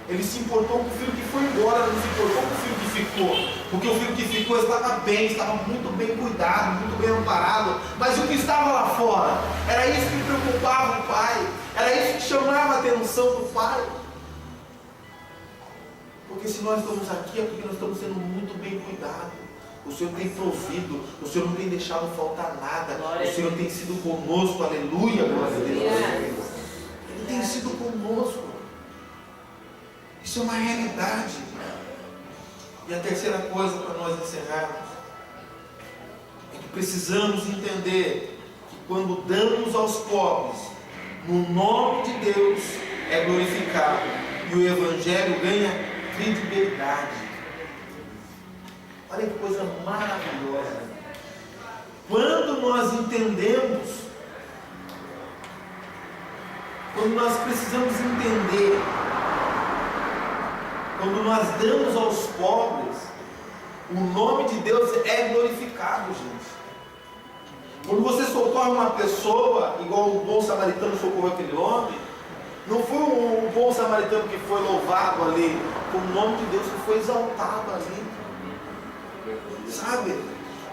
Ele se importou com o filho que foi embora, não se importou com o filho que ficou. Porque o filho que ficou estava bem, estava muito bem cuidado, muito bem amparado. Mas o que estava lá fora, era isso que preocupava o pai. Era isso que chamava a atenção do pai. Porque se nós estamos aqui é porque nós estamos sendo muito bem cuidados. O Senhor tem provido, o Senhor não tem deixado faltar nada. O Senhor tem sido conosco, aleluia, glória a Deus. Ele tem sido conosco. Isso é uma realidade. E a terceira coisa para nós encerrarmos é que precisamos entender que quando damos aos pobres, no nome de Deus é glorificado e o Evangelho ganha credibilidade. Olha que coisa maravilhosa. Quando nós entendemos, quando nós precisamos entender, quando nós damos aos pobres, o nome de Deus é glorificado, gente. Quando você socorre uma pessoa, igual o bom samaritano socorreu aquele homem, não foi o bom samaritano que foi louvado ali, foi o nome de Deus que foi exaltado ali. Sabe?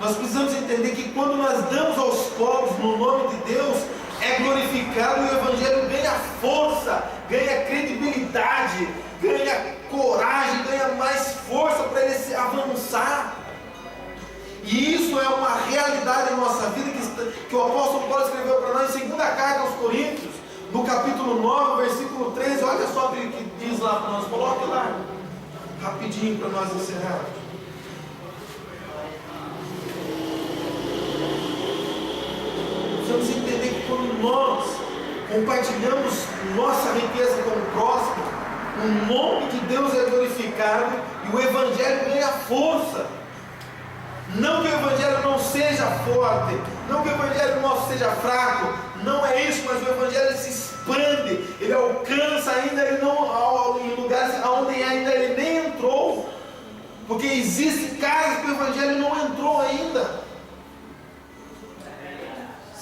Nós precisamos entender que quando nós damos aos pobres no nome de Deus, é glorificado e o Evangelho ganha força, ganha credibilidade, ganha coragem, ganha mais força para ele se avançar. E isso é uma realidade em nossa vida que o apóstolo Paulo escreveu para nós em 2ª carta aos Coríntios, no capítulo 9, versículo 13. Olha só o que diz lá para nós. Coloque lá rapidinho para nós encerrar. Precisamos entender que quando nós compartilhamos nossa riqueza com o próximo, o nome de Deus é glorificado e o Evangelho ganha força. Não que o Evangelho não seja forte, não que o Evangelho nosso seja fraco, não é isso, mas o Evangelho se expande, ele alcança ainda ele não, em lugares onde ainda ele nem entrou, porque existem casas que o Evangelho não entrou ainda.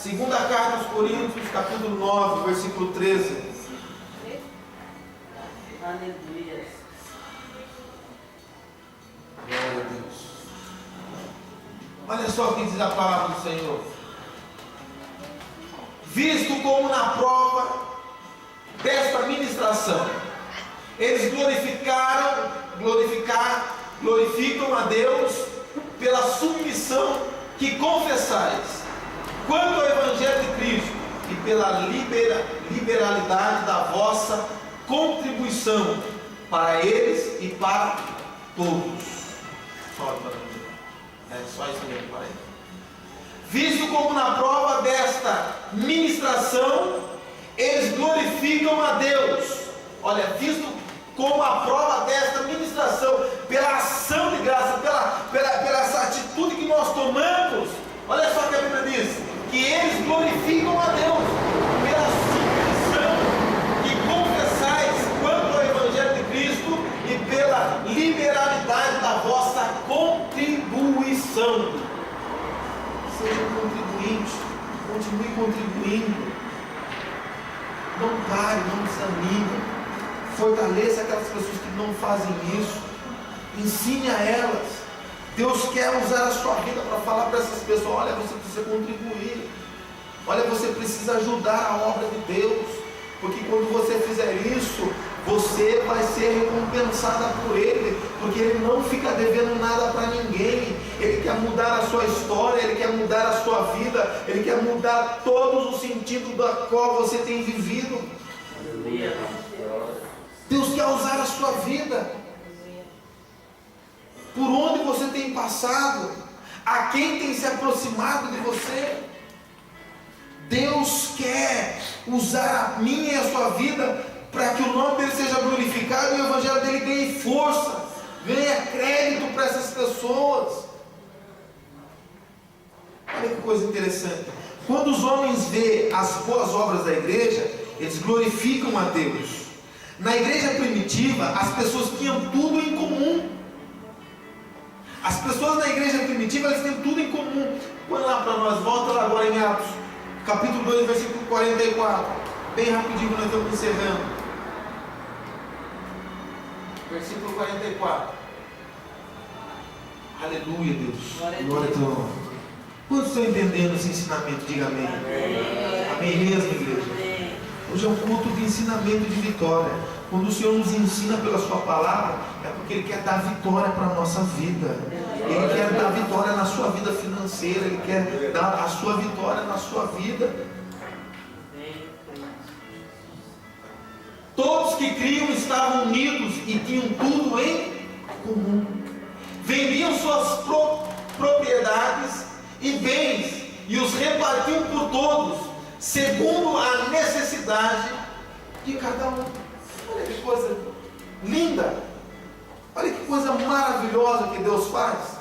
2ª carta aos Coríntios, capítulo 9, versículo 13. Aleluia. Glória a Deus. Olha só o que diz a palavra do Senhor. Visto como na prova desta ministração, eles glorificam a Deus pela submissão que confessais quanto ao Evangelho de Cristo e pela liberalidade da vossa contribuição para eles e para todos. É só isso mesmo para eles. Visto como na prova desta ministração eles glorificam a Deus. Olha, visto como a prova desta ministração, pela ação de graça, pela essa atitude que nós tomamos, olha só o que a Bíblia diz, que eles glorificam a Deus pela submissão que confessais quanto ao Evangelho de Cristo e pela liberalidade da vossa contribuição. Seja contribuinte, continue contribuindo, não pare, não desanime. Fortaleça aquelas pessoas que não fazem isso. Ensine a elas. Deus quer usar a sua vida para falar para essas pessoas: olha, você precisa contribuir. Olha, você precisa ajudar a obra de Deus. Porque quando você fizer isso, você vai ser recompensada por Ele. Porque Ele não fica devendo nada para ninguém. Ele quer mudar a sua história, Ele quer mudar a sua vida, Ele quer mudar todos os sentidos da qual você tem vivido. Deus quer usar a sua vida. Por onde você tem passado, a quem tem se aproximado de você. Deus quer usar a minha e a sua vida para que o nome dele seja glorificado e o evangelho dele ganhe força, ganhe crédito para essas pessoas. Olha que coisa interessante. Quando os homens veem as boas obras da igreja, eles glorificam a Deus. Na igreja primitiva, as pessoas tinham tudo em comum. As pessoas na igreja primitiva, elas têm tudo em comum. Põe lá para nós, volta lá agora em Atos, capítulo 2, versículo 44. Bem rapidinho, nós estamos encerrando. Versículo 44. Aleluia, Deus. Glória a teu nome. Quantos estão entendendo esse ensinamento? Diga amém. Amém mesmo, igreja? Hoje é um culto de ensinamento de vitória. Quando o Senhor nos ensina pela sua palavra, é porque Ele quer dar vitória para a nossa vida. Ele quer dar vitória na sua vida financeira. Ele quer dar a sua vitória na sua vida. Todos que criam estavam unidos e tinham tudo em comum. Vendiam suas propriedades e bens e os repartiam por todos, segundo a necessidade de cada um. Olha que coisa linda. Olha que coisa maravilhosa que Deus faz.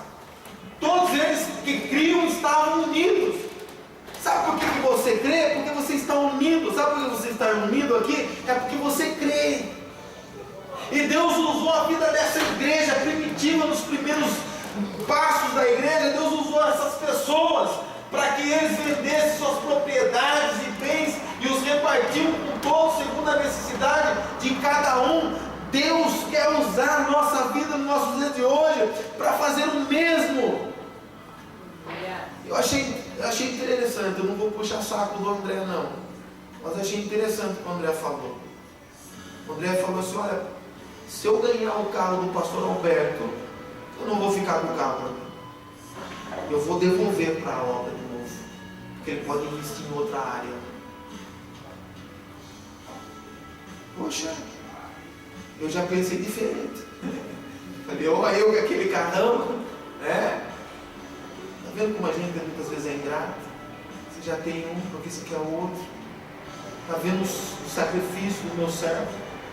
Todos eles que criam estavam unidos. Sabe por que você crê? Porque você está unido. Sabe por que você está unido aqui? É porque você crê. E Deus usou a vida dessa igreja primitiva nos primeiros passos da igreja. Deus usou essas pessoas para que eles vendessem suas propriedades e bens e os repartiam com todos segundo a necessidade de cada um. Deus quer usar a nossa vida no nosso dia de hoje para fazer o mesmo. Eu achei interessante. Eu não vou puxar saco do André não, mas achei interessante o que o André falou. O André falou assim: olha, se eu ganhar o carro do pastor Alberto, eu não vou ficar com o carro para mim. Eu vou devolver para a obra de novo, porque ele pode investir em outra área. Poxa, eu já pensei diferente. Falei, olha eu com aquele carrão, né? Tá vendo como a gente muitas vezes é ingrato? Você já tem um, porque você quer outro. Tá vendo o sacrifício do meu servo?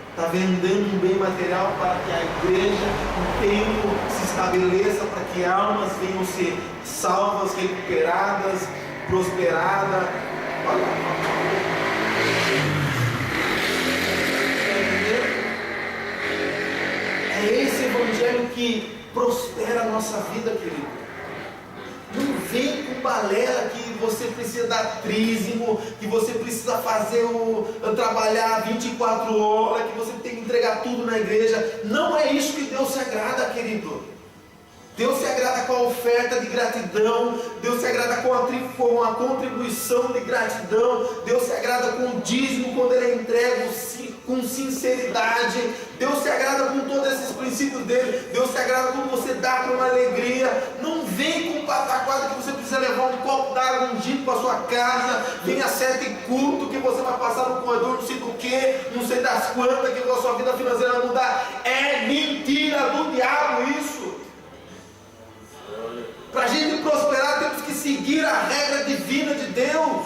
Está vendendo um bem material para que a igreja, o tempo se estabeleça, para que almas venham ser salvas, recuperadas, prosperadas. Olha, é esse evangelho que prospera a nossa vida, querido. Não vem com balela que você precisa dar trízimo, que você precisa fazer trabalhar 24 horas, que você tem que entregar tudo na igreja. Não é isso que Deus se agrada, querido. Deus se agrada com a oferta de gratidão. Deus se agrada com a contribuição de gratidão. Deus se agrada com o dízimo quando ele é entregue com sinceridade. Deus se agrada com todos esses princípios dele. Deus se agrada quando você dá com uma alegria. Não vem com pataquada que você precisa levar um copo d'água ungido para a sua casa. Venha certo e culto que você vai passar no corredor não sei do que, não sei das quantas, que a sua vida financeira vai mudar. É mentira do diabo isso. Para a gente prosperar temos que seguir a regra divina de Deus.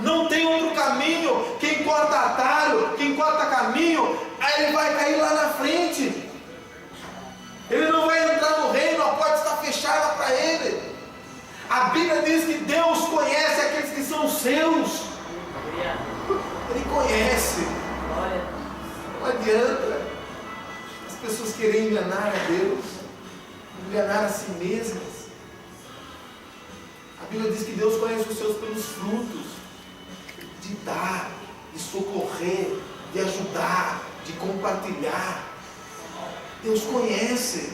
Não tem outro caminho. Quem corta atalho, quem corta caminho, aí ele vai cair lá na frente. Ele não vai entrar no reino, a porta está fechada para ele. A Bíblia diz que Deus conhece aqueles que são seus. Ele conhece. Não adianta as pessoas querem enganar a Deus, enganar a si mesmas. A Bíblia diz que Deus conhece os seus pelos frutos, de dar, de socorrer, de ajudar, de compartilhar. Deus conhece,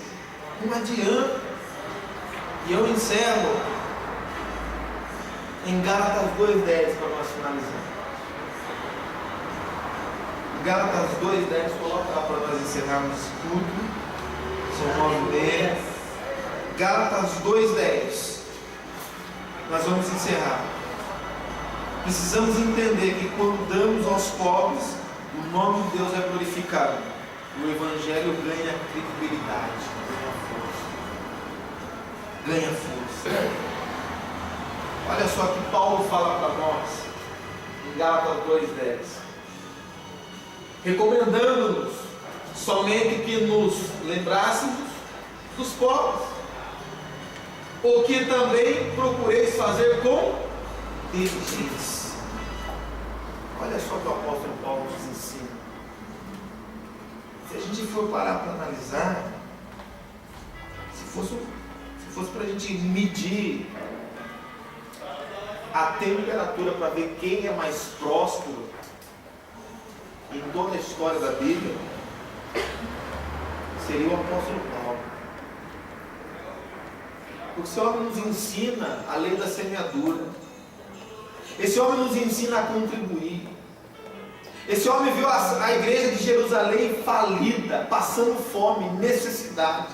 não adianta. E eu encerro em Gálatas 2:10 para nós finalizar. Gálatas 2:10, coloca lá para nós encerrarmos esse culto. Seu nome dele. Gálatas 2:10. Nós vamos encerrar. Precisamos entender que quando damos aos pobres, o nome de Deus é glorificado. O Evangelho ganha credibilidade, ganha força. Olha só que Paulo fala para nós em Gálatas 2:10, recomendando-nos somente que nos lembrássemos dos pobres, o que também procureis fazer com diligência. Olha só que o apóstolo Paulo nos ensina. Se a gente for parar para analisar, se fosse para a gente medir a temperatura para ver quem é mais próspero em toda a história da Bíblia, seria o apóstolo Paulo. Porque esse homem nos ensina a lei da semeadura. Esse homem nos ensina a contribuir. Esse homem viu a igreja de Jerusalém falida, passando fome, necessidade.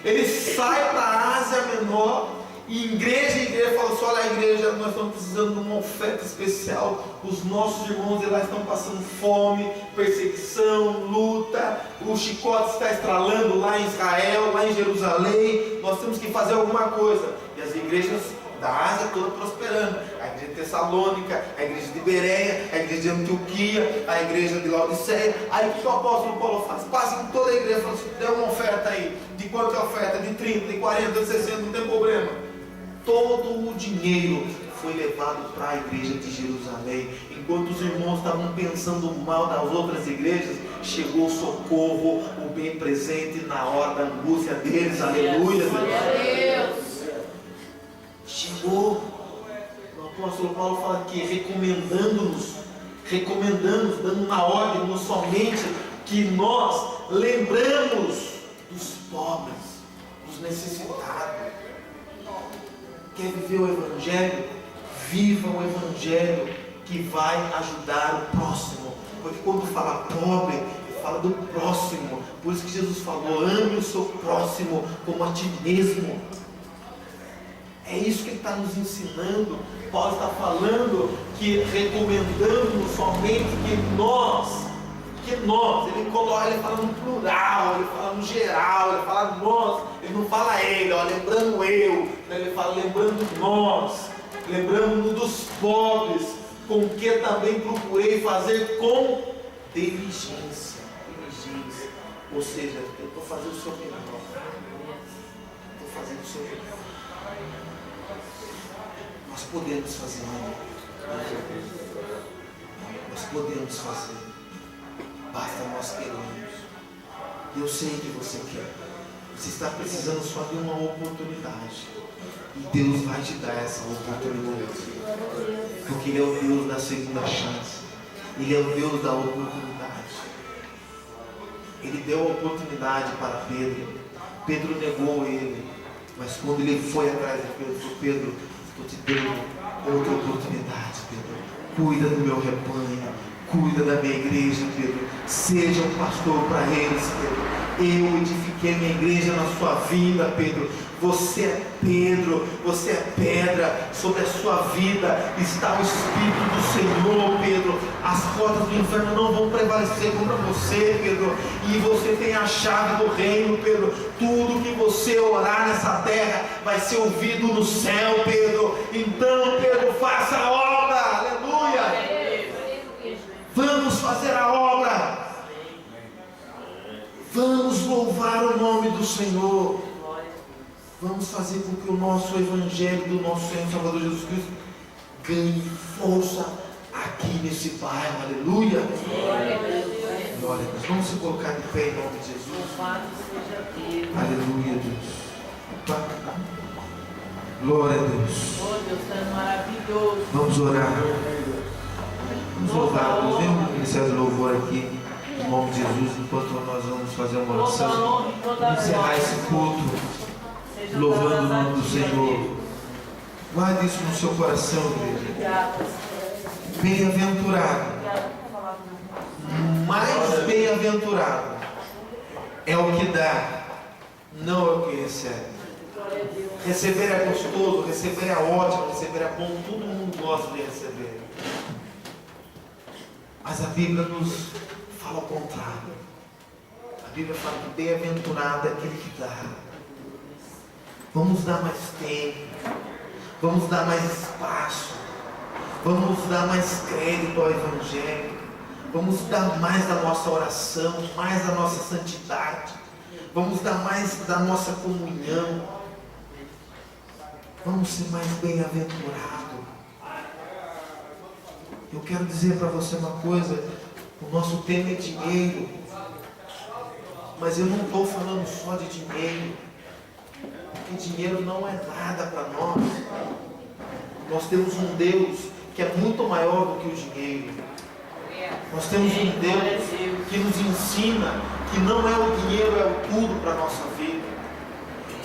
Ele sai para a Ásia Menor e igreja fala assim: olha, a igreja, nós estamos precisando de uma oferta especial. Os nossos irmãos de lá estão passando fome, perseguição, luta, o chicote está estralando lá em Israel, lá em Jerusalém. Nós temos que fazer alguma coisa. E as igrejas da Ásia toda prosperando. A igreja de Tessalônica, a igreja de Bereia, a igreja de Antioquia, a igreja de Laodiceia. Aí o que o apóstolo Paulo faz? Passa em toda a igreja e fala assim: dê uma oferta aí. De quanto é a oferta? De 30, de 40, de 60, não tem problema. Todo o dinheiro foi levado para a igreja de Jerusalém. Enquanto os irmãos estavam pensando mal das outras igrejas, chegou o socorro, o bem presente na hora da angústia deles. Aleluia. Chegou. O apóstolo Paulo fala aqui, recomendando-nos, dando uma ordem, não somente que nós lembramos dos pobres, dos necessitados. Quer viver o Evangelho? Viva o Evangelho que vai ajudar o próximo. Porque quando fala pobre, fala do próximo. Por isso que Jesus falou: ame o seu próximo como a ti mesmo. É isso que ele está nos ensinando. Paulo está falando que recomendando somente que nós, ele fala no plural, ele fala no geral, ele fala nós, ele não fala ele, ó, lembrando eu, ele fala lembrando nós, lembrando dos pobres, com que também procurei fazer com diligência. Ou seja, eu estou fazendo o seu melhor. Nós podemos fazer melhor. Nós podemos fazer. Basta nós queremos. E eu sei que você quer. Você está precisando só de uma oportunidade. E Deus vai te dar essa oportunidade. Porque Ele é o Deus da segunda chance. Ele é o Deus da oportunidade. Ele deu a oportunidade para Pedro. Pedro negou ele, mas quando ele foi atrás de Pedro, falou: Pedro, estou te dando outra oportunidade, Pedro. Cuida do meu rebanho, cuida da minha igreja, Pedro. Seja um pastor para eles, Pedro. Eu edifiquei minha igreja na sua vida, Pedro. Você é Pedro, você é pedra. Sobre a sua vida está o Espírito do Senhor, Pedro. As portas do inferno não vão prevalecer contra você, Pedro. E você tem a chave do reino, Pedro. Tudo que você orar nessa terra vai ser ouvido no céu, Pedro. Então, Pedro, faça a obra. Aleluia. Vamos fazer a obra. Vamos louvar o nome do Senhor. Vamos fazer com que o nosso Evangelho do nosso Senhor e Salvador Jesus Cristo ganhe força aqui nesse bairro. Aleluia. Glória a Deus. Vamos se colocar de pé em nome de Jesus. Aleluia, Deus. Glória a Deus. Oh, Deus, é maravilhoso. Vamos orar. Vamos louvar a Deus. Vem o Ministério do Louvor aqui, em nome de Jesus, enquanto nós vamos fazer uma oração. Encerrar esse culto louvando o nome do Senhor. Guarde isso no seu coração, igreja. Bem-aventurado, mais bem-aventurado é o que dá, não é o que recebe. Receber é gostoso, receber é ótimo, receber é bom, todo mundo gosta de receber. Mas a Bíblia nos fala o contrário. A Bíblia fala que bem-aventurado é aquele que dá. Vamos dar mais tempo, vamos dar mais espaço, vamos dar mais crédito ao Evangelho, vamos dar mais da nossa oração, mais da nossa santidade, vamos dar mais da nossa comunhão, vamos ser mais bem-aventurados. Eu quero dizer para você uma coisa: o nosso tema é dinheiro, mas eu não estou falando só de dinheiro. Porque dinheiro não é nada para nós. Nós temos um Deus que é muito maior do que o dinheiro. Nós temos um Deus que nos ensina que não é o dinheiro, é o tudo para a nossa vida.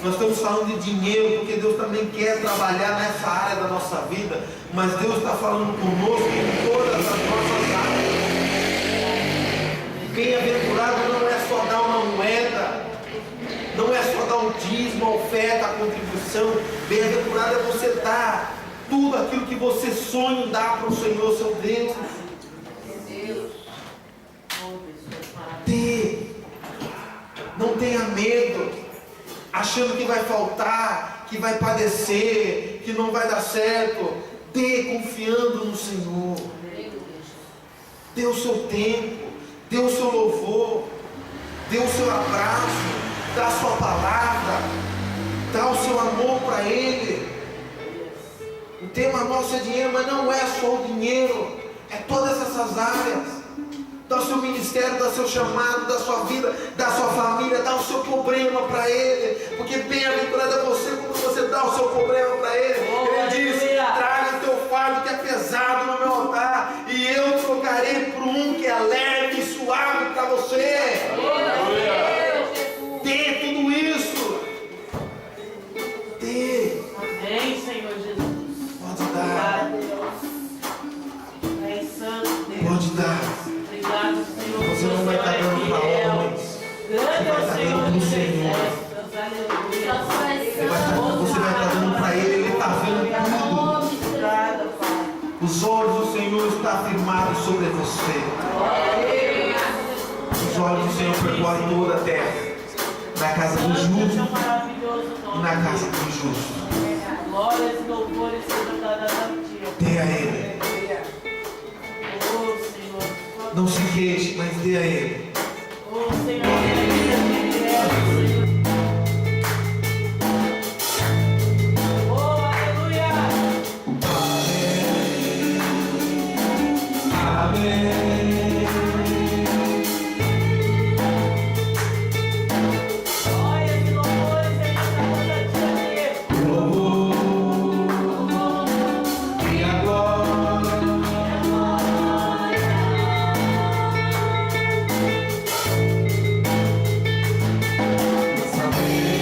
Nós estamos falando de dinheiro porque Deus também quer trabalhar nessa área da nossa vida, mas Deus está falando conosco em todas as nossas áreas. Bem-aventurado não é só dar uma moeda, não é só dar um dízimo, a oferta, a contribuição. Bem-aventurado é você dar tudo aquilo que você sonha em dar para o Senhor, seu Deus. Dê. Não tenha medo, achando que vai faltar, que vai padecer, que não vai dar certo. Dê confiando no Senhor. Dê o seu tempo, dê o seu louvor, dê o seu abraço, dá a sua palavra, dá o seu amor para Ele. O tema nosso é dinheiro, mas não é só o dinheiro, é todas essas áreas. Dá o seu ministério, dá o seu chamado, dá a sua vida, dá a sua família, dá o seu problema para Ele, porque bem-aventurado é você quando você dá o seu problema para Ele. Ele diz: traga o teu fardo que é pesado no meu altar, e eu trocarei por um que é leve e suave para você. Dê tudo isso. Dê. Amém, Senhor Jesus. Pode dar. Amém, Santo Deus. Pode dar. Obrigado, Senhor. Você não vai estar dando para homens. Você vai estar dando para o Senhor. Você vai estar dando para Ele. Ele está vendo tudo. Os olhos do Senhor estão firmados sobre você. Os olhos do Senhor percorrem toda a terra. Na casa do justo e na casa do injusto. Glórias e louvores sejam dadas a Ti. Dê a Ele. Oh, Senhor. Não se queixe, mas dê a Ele. Oh, Senhor, Senhor. Oh, aleluia. Amém. Glórias e louvores sejam dadas a Ti. Louvor e a glória. Saber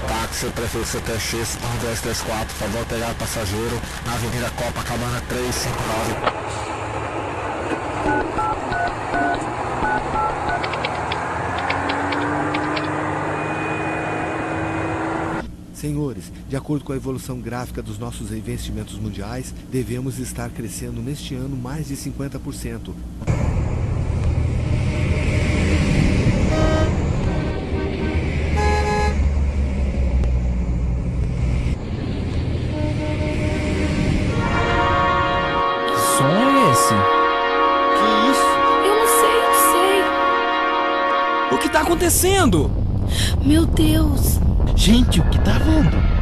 Táxi, prefeito CTX 1234, favor pegar passageiro na Avenida Copacabana 359. Senhores, de acordo com a evolução gráfica dos nossos investimentos mundiais, devemos estar crescendo neste ano mais de 50%. Som é esse? Que isso? Eu não sei. O que tá acontecendo? Meu Deus. Gente, o que tá vendo?